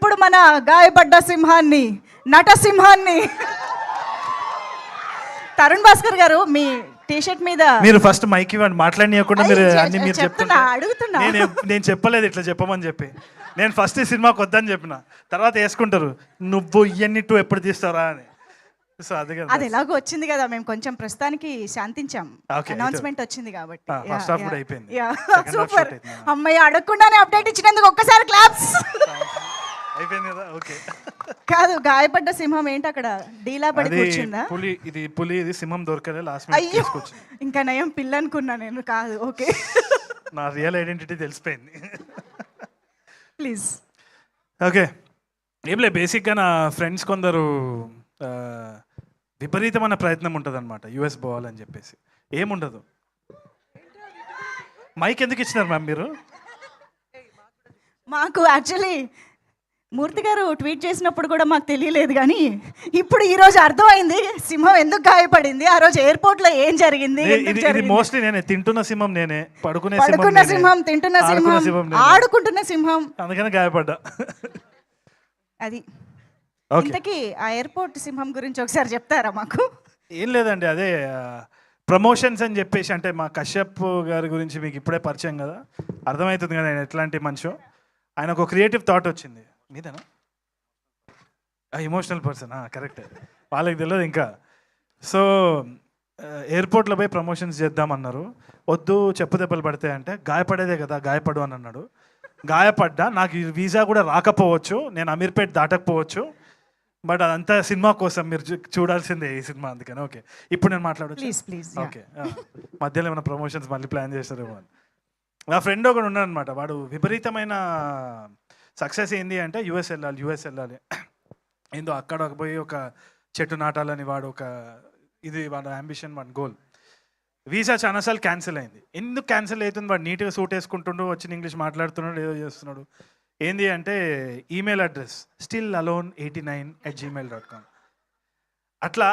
ఇప్పుడు మన గాయపడ్డ సింహాన్ని, నటసింహాన్ని తరుణ్ భాస్కర్ గారు మీ టీషర్ట్ మీద మీరు ఫస్ట్ మైక్ ఇవ్వండి, మాట్లాడనీయకుండా మీరు అన్ని మీరు చెప్తున్నా, చెప్తున్నా. అడుగుతున్నా. నేను చెప్పలేదు ఇట్లా చెప్పమని చెప్పి. నేను ఫస్ట్ ఈ సినిమాకి వద్దని చెప్పిన, తర్వాత వేసుకుంటారు నువ్వు ఇవన్నీ టూ ఎప్పుడు తీస్తారా అని. సో అది కదా, అది ఎలాగో వచ్చింది కదా, మేము కొంచెం ప్రస్తుతానికి శాంతించాం. Okay, అనౌన్స్మెంట్ వచ్చింది కాబట్టి ఫస్ట్ హాఫ్ కూడా అయిపోయింది. సూపర్. అమ్మాయి అడగకుండానే అప్డేట్ ఇచ్చినందుకు ఒక్కసారి క్లాప్స్. అయిపోయింది కదా, ఓకే. కాదు, గాయపడ్డ సింహం ఏంటి అక్కడ డీలా పడి అది కూర్చుందా? పులి ఇది సింహం దొరకలే, లాస్ట్ అయ్యో, తీసుకొచ్చింది. ఇంకా నయం పిల్ల అనుకున్నా నేను. కాదు, ఓకే. నా రియల్ ఐడెంటిటీ తెలిసిపోయింది. ప్లీజ్. ఓకే, ఏం లే, బేసిక్గా నా ఫ్రెండ్స్ కొందరు విపరీతమైన ప్రయత్నం ఉంటుంది అనమాట యూఎస్ పోవాలని చెప్పేసి. ఏముండదు. మైక్ ఎందుకు ఇచ్చినారు మ్యామ్ మీరు? మాకు యాక్చువల్లీ మూర్తి గారు ట్వీట్ చేసినప్పుడు కూడా మాకు తెలియలేదు, కానీ ఇప్పుడు ఈ రోజు అర్థమైంది సింహం ఎందుకు గాయపడింది, ఆ రోజు ఎయిర్పోర్ట్ లో ఏం జరిగింది. ఇది మోస్ట్లీ నేనే, తింటున్న సింహం నేనే, పడుకున్న సింహం, తింటున్న సింహం, ఆడుకుంటున్న సింహం, అందుకని గాయపడ్డా. అది. ఇంతకీ ఆ ఎయిర్పోర్ట్ సింహం గురించి ఒకసారి చెప్తారా మాకు? ఏం లేదండి, అదే ప్రమోషన్స్ అని చెప్పేసి, అంటే మా కశ్యప్ గారి గురించి మీకు ఇప్పుడే పరిచయం కదా, అర్థమవుతుంది కదా ఆయన ఎట్లాంటి మనిషి. ఆయనకు ఒక క్రియేటివ్ థాట్ వచ్చింది. మీదేనా? ఎమోషనల్ పర్సన్, కరెక్ట్, వాళ్ళకి తెలియదు ఇంకా. సో ఎయిర్పోర్ట్లో పోయి ప్రమోషన్స్ చేద్దామన్నారు. వద్దు, చెప్పు దెబ్బలు పడతాయి అంటే, గాయపడేదే కదా, గాయపడు అని అన్నాడు. గాయపడ్డా, నాకు ఈ వీసా కూడా రాకపోవచ్చు, నేను అమీర్పేట్ దాటకపోవచ్చు, బట్ అదంతా సినిమా కోసం, మీరు చూడాల్సిందే ఈ సినిమా, అందుకని. ఓకే, ఇప్పుడు నేను మాట్లాడచ్చు? Please please. ఓకే, మధ్యలో ఏమైనా ప్రమోషన్స్ మళ్ళీ ప్లాన్ చేస్తారేమో అని. నా ఫ్రెండ్ ఒకడు ఉన్నాడు అనమాట, వాడు విపరీతమైన సక్సెస్ ఏంది అంటే యూఎస్ వెళ్ళాలి ఏందో, అక్కడ పోయి ఒక చెట్టు నాటాలని వాడు ఒక ఇది వాడు అంబిషన్, వాడి గోల్. వీసా చాలాసార్లు క్యాన్సిల్ అయింది. ఎందుకు క్యాన్సిల్ అవుతుంది? వాడు నీట్గా సూట్ వేసుకుంటుండు, వచ్చిన ఇంగ్లీష్ మాట్లాడుతున్నాడు, ఏదో చేస్తున్నాడు. ఏంది అంటే ఈమెయిల్ అడ్రస్ stillalone89@gmail.com. అట్లా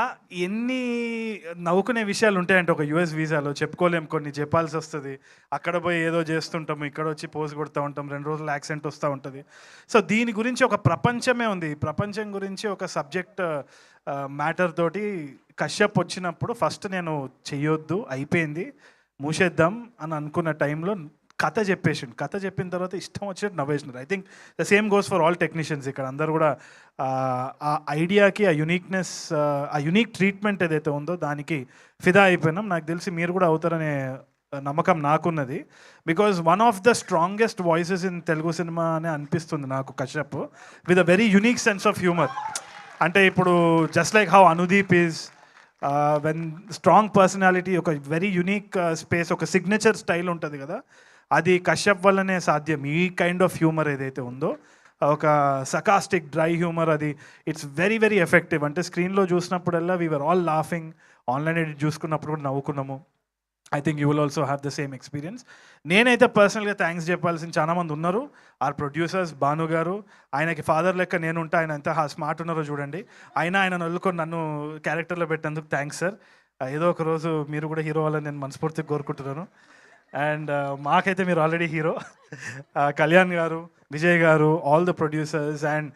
ఎన్ని నవ్వుకునే విషయాలు ఉంటాయంటే ఒక యూఎస్ వీసాలో, చెప్పుకోలేము, కొన్ని చెప్పాల్సి వస్తుంది. అక్కడ పోయి ఏదో చేస్తుంటాము, ఇక్కడ వచ్చి పోజ్ కొడుతూ ఉంటాం, 2 రోజులు యాక్సెంట్ వస్తూ ఉంటుంది. సో దీని గురించి ఒక ప్రపంచమే ఉంది. ఈ ప్రపంచం గురించి ఒక సబ్జెక్ట్ మ్యాటర్ తోటి కశ్యప్ వచ్చినప్పుడు ఫస్ట్ నేను చెయ్యొద్దు, అయిపోయింది, మూసేద్దాం అని అనుకున్న టైంలో కథ చెప్పేసిండు. కథ చెప్పిన తర్వాత ఇష్టం వచ్చినట్టు నవ్వేసినారు. I think the same goes for all technicians. ఇక్కడ అందరూ కూడా ఆ ఐడియాకి, ఆ యూనిక్నెస్, ఆ యూనిక్ ట్రీట్మెంట్ ఏదైతే ఉందో దానికి ఫిదా అయిపోయినాం. నాకు తెలిసి మీరు కూడా అవుతారనే నమ్మకం నాకున్నది. Because one of the strongest voices in Telugu cinema అని అనిపిస్తుంది నాకు Kashyap, with a very unique sense of humour. అంటే ఇప్పుడు just like how Anudeep is when strong personality, ఒక వెరీ యూనిక్ స్పేస్, ఒక సిగ్నేచర్ స్టైల్ ఉంటుంది కదా, అది కశ్యప్ వల్లనే సాధ్యం. ఈ కైండ్ ఆఫ్ హ్యూమర్ ఏదైతే ఉందో, ఒక సకాస్టిక్ డ్రై హ్యూమర్, అది ఇట్స్ వెరీ వెరీ ఎఫెక్టివ్. అంటే స్క్రీన్లో చూసినప్పుడల్లా we are all laughing, online edit చూసుకున్నప్పుడు కూడా నవ్వుకున్నాము. I think you will also have the same experience. నేనైతే పర్సనల్గా థ్యాంక్స్ చెప్పాల్సిన చాలామంది ఉన్నారు. ఆర్ ప్రొడ్యూసర్స్, భాను గారు, ఆయనకి ఫాదర్ లెక్క నేనుంటా, ఆయన ఎంత స్మార్ట్ ఉన్నారో చూడండి. ఆయన వదులుకొని నన్ను క్యారెక్టర్లో పెట్టినందుకు థ్యాంక్స్ సార్. ఏదో ఒక రోజు మీరు కూడా హీరో అవ్వాలని నేను మనస్ఫూర్తిగా కోరుకుంటున్నాను. అండ్ మాకైతే మీరు ఆల్రెడీ హీరో. కళ్యాణ్ గారు, విజయ్ గారు, all the producers, and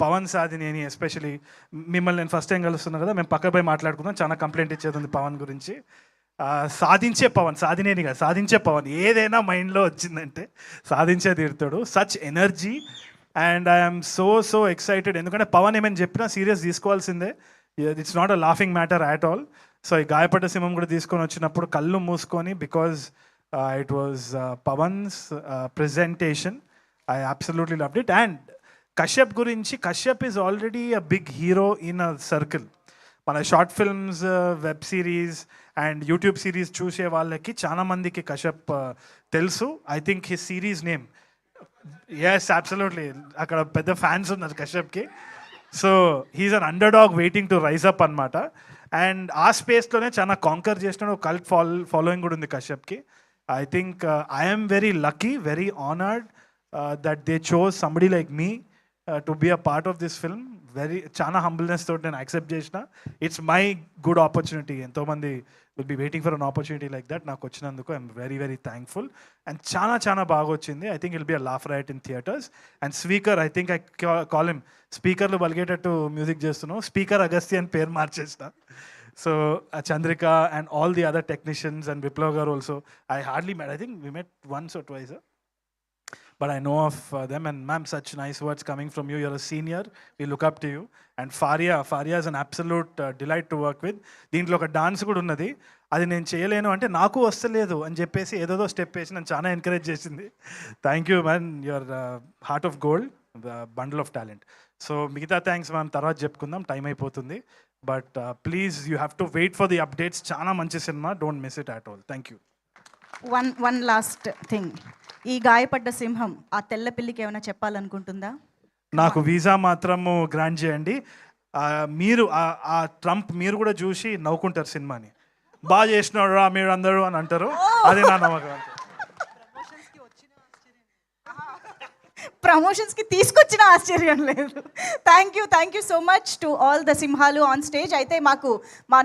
Pavan Sadhineni especially. మిమ్మల్ని నేను ఫస్ట్ టైం కలుస్తున్నాను కదా, మేము పక్క పోయి మాట్లాడుకుందాం, చాలా కంప్లైంట్ ఇచ్చేది ఉంది పవన్ గురించి. సాధించే పవన్, సాధినేని కాదు, సాధించే పవన్. ఏదైనా మైండ్లో వచ్చిందంటే సాధించే తీరుతాడు. Such energy, and I'm so excited. ఎందుకంటే పవన్ ఏమైనా చెప్పినా సీరియస్ తీసుకోవాల్సిందే. It's not a laughing matter at all. So ఈ గాయపడ్డ సింహం కూడా తీసుకొని వచ్చినప్పుడు కళ్ళు మూసుకొని, because it was Pawan's presentation. I absolutely loved it. And Kashyap గురించి, Kashyap is already a big hero in a circle. మన short films, web series and YouTube series చూసే వాళ్ళకి చాలా మందికి కశ్యప్ తెలుసు. I think his series name, yes absolutely, అక్కడ పెద్ద fans ఉన్నారు కశ్యప్కి. So he's an underdog waiting to rise up అనమాట. అండ్ ఆ స్పేస్లోనే చాలా కాంకర్ చేసిన ఒక కల్ట్ ఫాలోయింగ్ కూడా ఉంది కశ్యప్కి. I think I am very lucky, very honored that they chose somebody like me to be a part of this film. చాలా humbleness తోటి నేను యాక్సెప్ట్ చేసిన. It's my good opportunity. ఎంతోమంది will be waiting for an opportunity like that. నాకు వచ్చినందుకు I'm very very thankful. And చాలా బాగా వచ్చింది. I think I'll be a laugh riot in theatres. And speaker, I think I call him స్పీకర్లు బలిగేటట్టు music చేస్తున్నావు. Speaker Agastya అని పేరు మార్చేసిన. So Chandrika and all the other technicians and Viplav garu also I hardly met. I think we met once or twice, but I know of them. And ma'am, such nice words coming from you. You're a senior, we look up to you. And Faria is an absolute delight to work with. దీంట్లో ఒక dance కూడా ఉన్నది, అది నేను చేయలేను అంటే నాకు వస్తలేదు అని చెప్పేసి ఏదో స్టెప్ వేసి నన్ను చాలా ఎంకరేజ్ చేసింది. Thank you man, your heart of gold, bundle of talent. So మిగతా థ్యాంక్స్ మనం తర్వాత చెప్పుకుందాం, టైం అయిపోతుంది. But please you have to wait for the updates. చాలా మంచి cinema, don't miss it at all. Thank you. One last thing, ఈ గాయపడ్డ సింహం ఆ తెల్ల పిల్లికి ఏమైనా చెప్పాలనుకుంటుందా? నాకు వీసా మాత్రము గ్రాంట్ చేయండి. మీరు ఆ ట్రంప్ మీరు కూడా చూసి నవ్వుకుంటారు సినిమాని, బాగా చేసినాడు రా మీరు అందరూ అని అంటారు. అదే నా నమ్మకం. ప్రమోషన్స్కి తీసుకొచ్చిన ఆశ్చర్యం లేదు. Thank you so much to all the సింహాలు ఆన్ స్టేజ్. అయితే మాకు మా